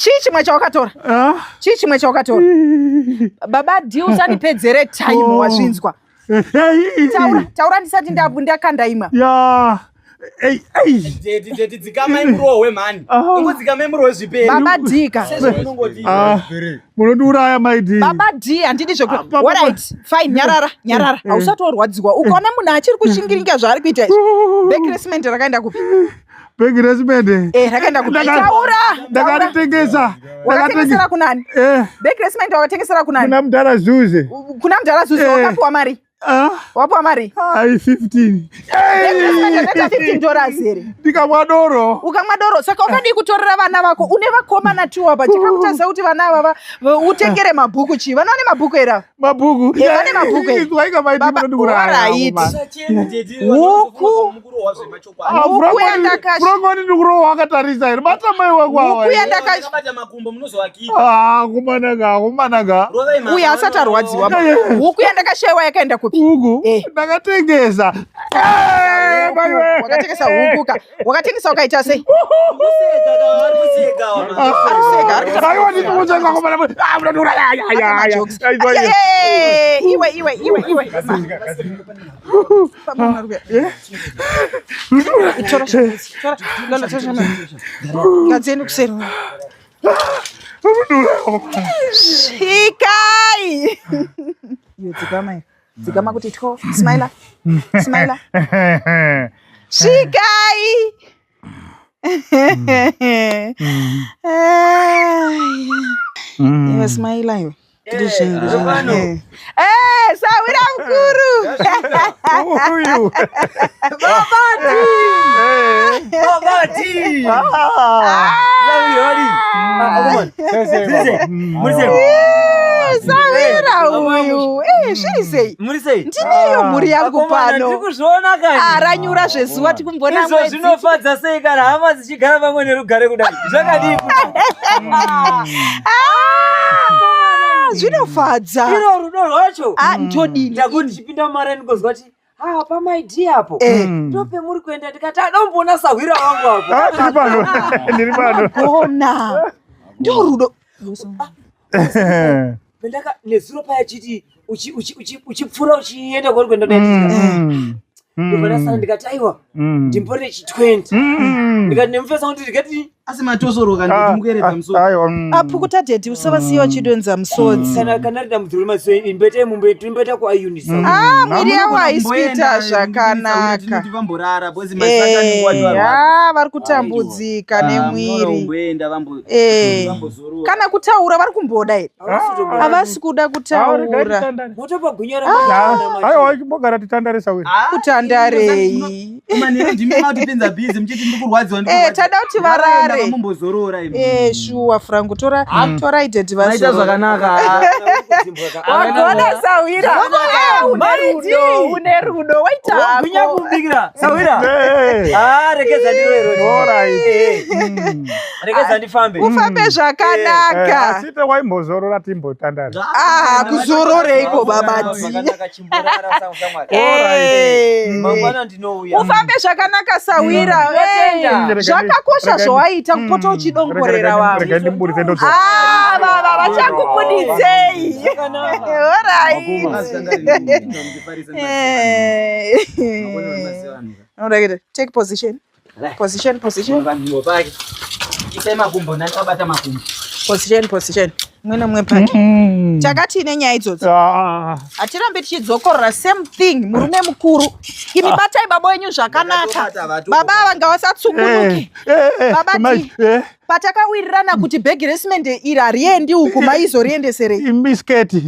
Chii chimwe chawakatora? Chii chimwe chawakatora? Baba D usanipedzere time wazvinzwa. Taura ndisati ndakanda imwa. Baba D munodiuraya maidi. Baba D handidi zvekuti. Alright, fine, nyarara. Hausatorwadziwa. Ukaona munhu achiri kushingiringa zvaari kuita izvi. Bag resident rakaenda kupi? Bag resident? Rakaenda kupi? Taura. Ndakaritengesa. Wakatengesera kunani? Bag resident wakatengesera kunani? Kuna Mudhara Zuze. Kuna Mudhara Zuze wakapiwa mari? Wapiwa mari? 15. $15 here. Ndikamwa doro. Ukamwa doro. Saka ukadi kutorera vana vako. Une vakomana tu apa. Chikakutaza kuti vana ava utengere mabhuku chi. Vana vane mabhuku era? Mabhuku? Vane mabhuku era. Izwaika maidi munodiuraya. Huku yandakashi. Frongoni ndikurowa wakatarisa here. Bata mai wako awa. Huku yandakashi. Kumananga. Uya asati arwadziwa. Huku yandakashayiwa yakaenda kupi? Huku? Ndakatengesa. Wakatengesa huku ka. Wakatengesa ukaita sei? Iwe. Ngadzeni kuseri. Shikai. Dzikama kuti tho. Smile. Shikai. Iwe smile iwe. Sawira mkuru. Sawira uyu. Shirisei. Ndiniyo muri yangu pano. Aranyura zvezuva tikumbona mwedzi. Izvo zvinofadza sei kana hama dzichigara pamwe nerugare kudai. Zvakadii kuti? Zvinofadza. Iro rudo rwacho. Ndodini. Ndakuti chipinda mumara ndikozwa kuti pamaidhi apo ndope muri kuenda ndikati adomboona Sawira wangu apo. Ndiri pano. Kona. Ndo rudo. Pendaka nezuro paya chiti uchipfura uchienda kwari kuenda naiti. Ndobva sana ndikati aiwa ndimbore chi20. Ndikati nemufesa kuti ndikati asi matosoroka ndikumukeredza musoro. Apukuta deti usavasiyiwa chidonza musodzi. Kana rida mudhuri maswe imbete mumbete imbete kwa unisa. Mwiri yawo haisikuita zvakanaka. Vamborara bozi masakani vari kutambudzika nemwiri. Kana kutaura vari kumboda here. Havasi kuda kutaura. Motopa gunyara. Aiwa chimbogara titandare Sawira. Kutandarei. Kumanere ndimi matipinza busy mchiti ndikurwadziwa tada kuti varare. Mumbozorora imi. Shuwa Frank tora ite Maita zvakanaka. Wagona Sawira. Une rudo waita. Gunya kumbikira Sawira. Rekeza ndiro. Alright. Rekeza ndifambe. Ufambe zvakanaka. Asite waimbozorora timbotandare. Kuzororeiko babadzi. Zvakanaka chimborara samsamwari. Mangwana ndinouya. Ufambe zvakanaka Sawira. Zvakakosha zvawaita kupota uchidongorera vanhu. Rega ndimburitse ndotso. Baba vachakubuditsei. Alright. Take position. Position. Position. Mwene mwe pake. Chakati nenyaya idzodzo. Hatirambe tichidzokorera same thing murume mukuru. Imi batai baba wenyu zvakanaka. Baba vanga vasatsungunuke. Baba patakawirirana kuti bag resident iri hariendi uku maizoriendeserei. Misketi.